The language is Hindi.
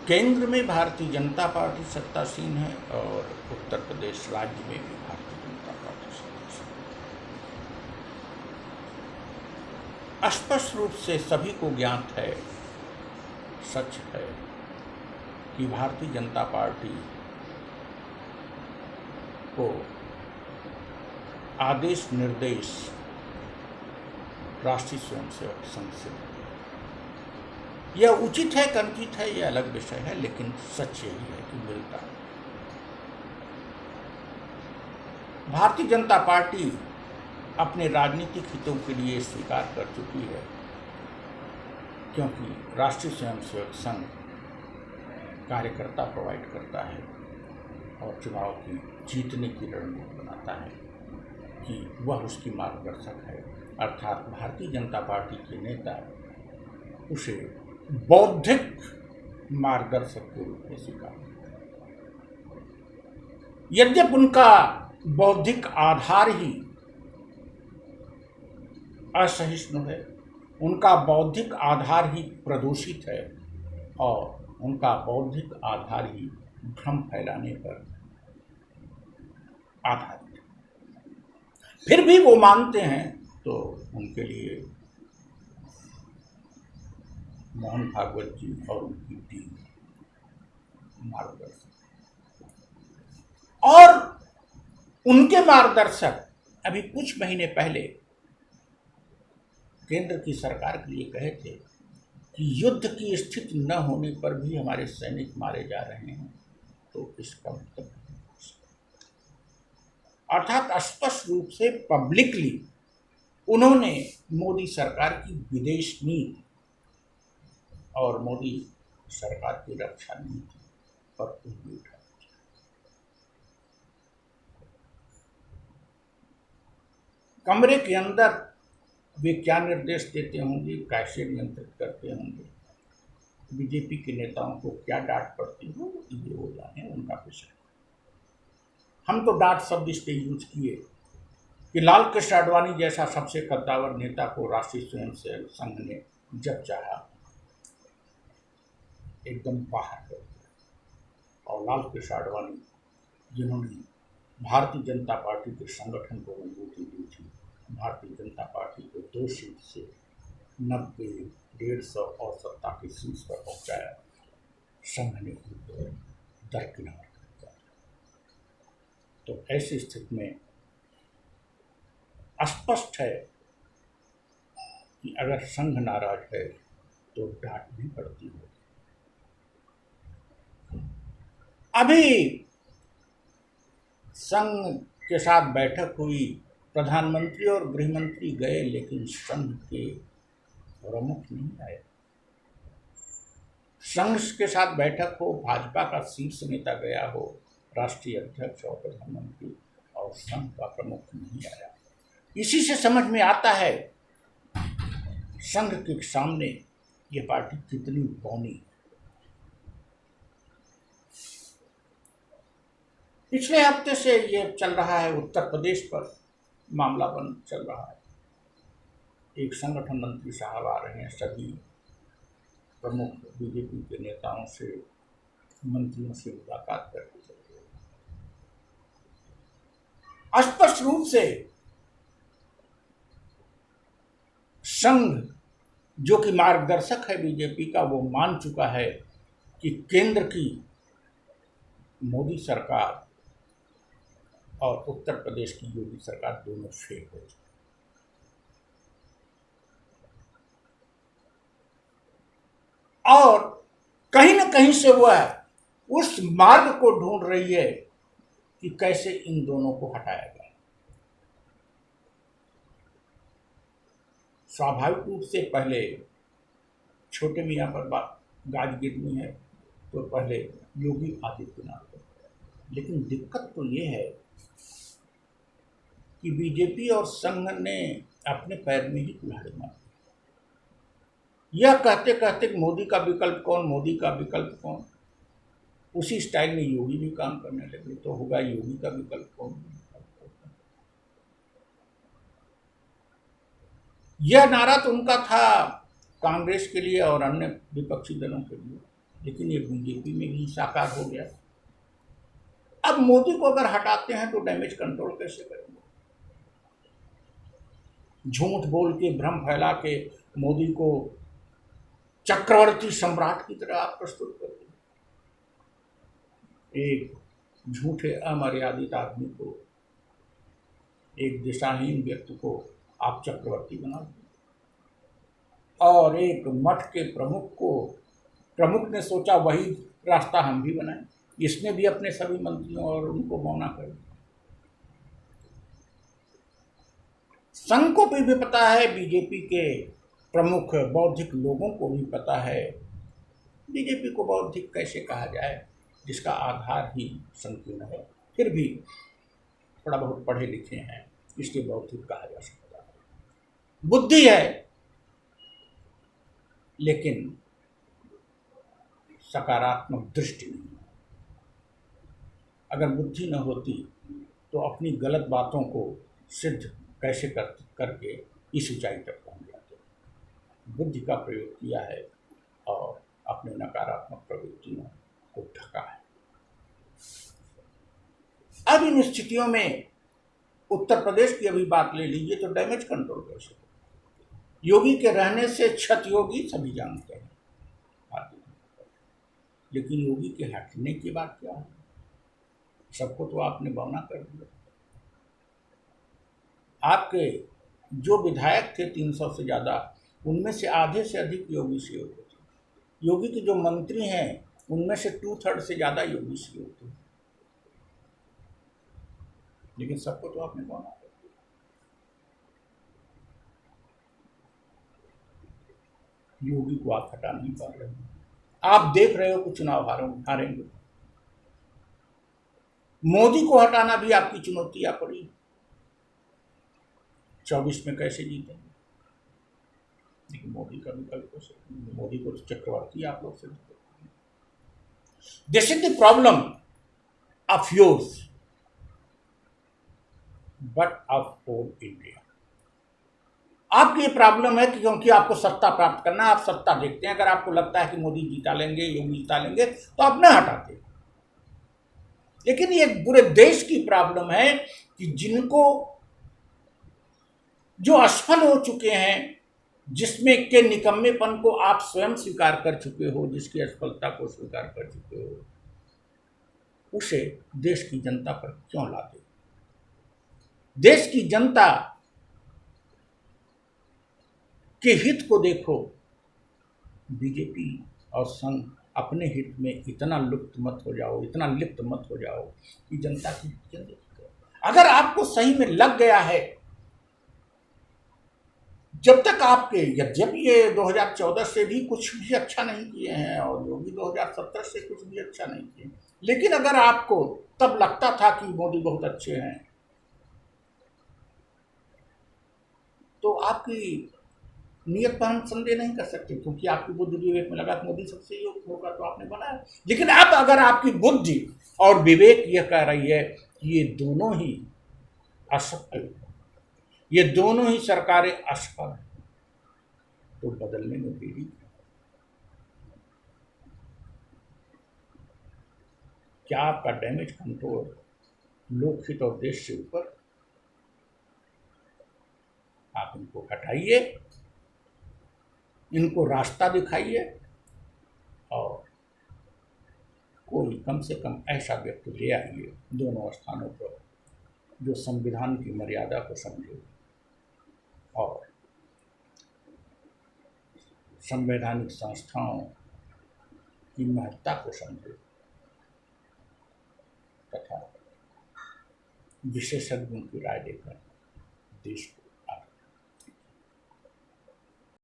केंद्र में भारतीय जनता पार्टी सत्तासीन है और उत्तर प्रदेश राज्य में भी भारतीय जनता पार्टी सत्तासीन है। स्पष्ट रूप से सभी को ज्ञात है, सच है कि भारतीय जनता पार्टी को आदेश निर्देश राष्ट्रीय स्वयंसेवक संघ से, यह उचित है कि अनुचित है यह अलग विषय है, लेकिन सच यही है कि मिलता है। भारतीय जनता पार्टी अपने राजनीतिक हितों के लिए स्वीकार कर चुकी है, क्योंकि राष्ट्रीय स्वयंसेवक संघ कार्यकर्ता प्रोवाइड करता है और चुनाव की जीतने की रणनीति बनाता है कि वह उसकी मार्गदर्शक है, अर्थात भारतीय जनता पार्टी के नेता उसे बौद्धिक मार्गदर्शक के रूप में स्वीकार करते हैं। यद्यपि उनका बौद्धिक आधार ही असहिष्णु है, उनका बौद्धिक आधार ही प्रदूषित है और उनका बौद्धिक आधार ही भ्रम फैलाने पर आधारित है, फिर भी वो मानते हैं तो उनके लिए मोहन भागवत जी और उनकी टीम मार्गदर्शक, और उनके मार्गदर्शक अभी कुछ महीने पहले केंद्र की सरकार के लिए कहे थे कि युद्ध की स्थिति न होने पर भी हमारे सैनिक मारे जा रहे हैं, तो इसका मतलब अर्थात स्पष्ट रूप से पब्लिकली उन्होंने मोदी सरकार की विदेश नीति और मोदी सरकार की रक्षा नीति पर उंगली उठाई। कमरे के अंदर वे क्या निर्देश देते होंगे, कैसे नियंत्रित करते होंगे, बीजेपी के नेताओं को क्या डांट पड़ती हो, ये वो जाने, उनका विषय। हम तो डांट शब्द इसलिए यूज किए कि लाल कृष्ण आडवाणी जैसा सबसे कद्दावर नेता को राष्ट्रीय स्वयंसेवक संघ ने जब चाहा एकदम बाहर कर दिया, और लाल कृष्ण आडवाणी जिन्होंने भारतीय जनता पार्टी के संगठन को मजबूती दी थी, भारतीय जनता पार्टी को 2 सीट से 90, 150 और सत्ता की शीर्ष पर पहुंचाया, संघ ने उनको दरकिनार कर दिया। तो ऐसी स्थिति में स्पष्ट है कि अगर संघ नाराज है तो डांट भी पड़ती है। अभी संघ के साथ बैठक हुई, प्रधानमंत्री और गृहमंत्री गए, लेकिन संघ के प्रमुख नहीं आए। संघ के साथ बैठक हो, भाजपा का शीर्ष नेता गया हो, राष्ट्रीय अध्यक्ष और प्रधानमंत्री, और संघ का प्रमुख नहीं आया। इसी से समझ में आता है संघ के सामने ये पार्टी कितनी बौनी। पिछले हफ्ते से ये चल रहा है, उत्तर प्रदेश पर मामला बंद चल रहा है। एक संगठन मंत्री साहब आ रहे हैं, सभी प्रमुख बीजेपी के नेताओं से, मंत्रियों से मुलाकात करके चल रहे हैं। स्पष्ट रूप से संघ जो कि मार्गदर्शक है बीजेपी का, वो मान चुका है कि केंद्र की मोदी सरकार और उत्तर प्रदेश की योगी सरकार दोनों फेल हो चुकी, और कहीं न कहीं से वह उस मार्ग को ढूंढ रही है कि कैसे इन दोनों को हटाया जाए। स्वाभाविक रूप से पहले छोटे मियाँ पर गाज गिरनी है तो पहले योगी आदित्यनाथ को, लेकिन दिक्कत तो ये है कि बीजेपी और संघ ने अपने पैर में ही कुल्हाड़ी मारी। यह कहते कहते मोदी का विकल्प कौन, मोदी का विकल्प कौन, उसी स्टाइल में योगी भी काम करने लगे, तो होगा योगी का विकल्प कौन। यह नारा तो उनका था कांग्रेस के लिए और अन्य विपक्षी दलों के लिए, लेकिन ये बीजेपी में भी साकार हो गया। अब मोदी को अगर हटाते हैं तो डैमेज कंट्रोल कैसे करेंगे? झूठ बोल के, भ्रम फैला के मोदी को चक्रवर्ती सम्राट की तरह आप प्रस्तुत करते हैं। एक झूठे अमर्यादित आदमी को, एक दिशाहीन व्यक्ति को आप चक्रवर्ती बना दें, और एक मठ के प्रमुख ने सोचा वही रास्ता हम भी बनाएं। इसने भी अपने सभी मंत्रियों और उनको मौना कर दिया। संघ को भी पता है, बीजेपी के प्रमुख बौद्धिक लोगों को भी पता है, बीजेपी को बौद्धिक कैसे कहा जाए जिसका आधार ही संकीर्ण है। फिर भी थोड़ा बहुत पढ़े लिखे हैं, इसलिए बौद्धिक कहा जा सकता है। बुद्धि है लेकिन सकारात्मक दृष्टि नहीं। अगर बुद्धि न होती तो अपनी गलत बातों को सिद्ध कैसे करके इस ऊंचाई तक पहुंच जाते। बुद्धि का प्रयोग किया है और अपने नकारात्मक प्रवृत्तियों को ढका है। अब इन स्थितियों में उत्तर प्रदेश की अभी बात ले लीजिए तो डैमेज कंट्रोल कैसे? योगी के रहने से क्षत योगी सभी जानते हैं, लेकिन योगी के हटने की बात क्या है? सबको तो आपने बौना कर दिया। आपके जो विधायक थे 300 से ज़्यादा, उनमें से आधे से अधिक योगी से होते थे। योगी के जो मंत्री हैं उनमें से 2/3 से ज़्यादा योगी से होते हैं, लेकिन सबको तो आपने बौना कर दिया। योगी को आप हटा नहीं पा रहे। आप देख रहे हो कि चुनाव हारेंगे। मोदी को हटाना भी आपकी चुनौती आ पड़ी। 24 में कैसे जीतेंगे? लेकिन मोदी का विकल्प हो सकता, मोदी को चक्रवर्ती आप लोग से। This is the problem of yours but of whole India. आपकी ये प्रॉब्लम है कि क्योंकि आपको सत्ता प्राप्त करना, आप सत्ता देखते हैं। अगर आपको लगता है कि मोदी जीता लेंगे, योगी जीता लेंगे, तो आप न हटाते। लेकिन ये पूरे देश की प्रॉब्लम है कि जिनको जो असफल हो चुके हैं, जिसमें के निकम्मेपन को आप स्वयं स्वीकार कर चुके हो, जिसकी असफलता को स्वीकार कर चुके हो, उसे देश की जनता पर क्यों लाते? देश की जनता के हित को देखो। बीजेपी और संघ अपने हित में इतना लिप्त मत हो जाओ कि जनता की अगर आपको सही में लग गया है, जब तक आपके, यद्यपि ये 2014 से भी कुछ भी अच्छा नहीं किए हैं और योगी 2017 से कुछ भी अच्छा नहीं किए, लेकिन अगर आपको तब लगता था कि मोदी बहुत अच्छे हैं, तो आपकी नियत पर हम संदेह नहीं कर सकते, क्योंकि आपकी बुद्धि विवेक में लगा कि मोदी सबसे योग्य होगा तो आपने बनाया। लेकिन अब अगर आपकी बुद्धि और विवेक यह कह रही है कि ये दोनों ही असफल, ये दोनों ही सरकारें असफल हैं, तो बदलने में देरी। क्या आपका डैमेज कंट्रोल लोकहित और देश से ऊपर? आप इनको हटाइए, इनको रास्ता दिखाइए, और कोई कम से कम ऐसा व्यक्ति ले आइए दोनों स्थानों पर जो संविधान की मर्यादा को समझे और संवैधानिक संस्थाओं की महत्ता को समझे, तथा विशेषज्ञों की राय देकर देश को